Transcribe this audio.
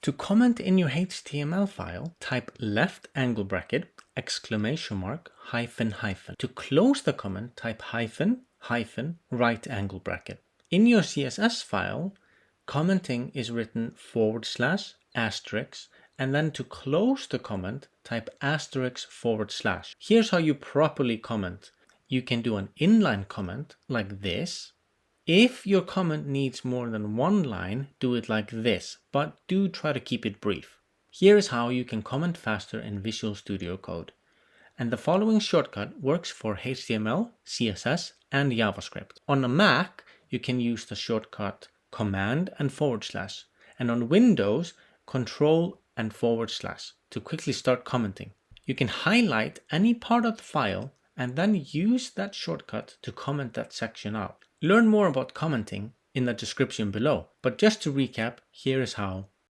To comment in your HTML file, type left angle bracket, exclamation mark, hyphen, hyphen. To close the comment, type hyphen, hyphen, right angle bracket. In your CSS file, commenting is written / asterisk, and then to close the comment, type asterisk /. Here's how you properly comment. You can do an inline comment like this. If your comment needs more than one line, do it like this, but do try to keep it brief. Here is how you can comment faster in Visual Studio Code. And the following shortcut works for HTML, CSS, and JavaScript. On a Mac, you can use the shortcut Command and /, and on Windows, Control and / to quickly start commenting. You can highlight any part of the file and then use that shortcut to comment that section out. Learn more about commenting in the description below, but just to recap, here is how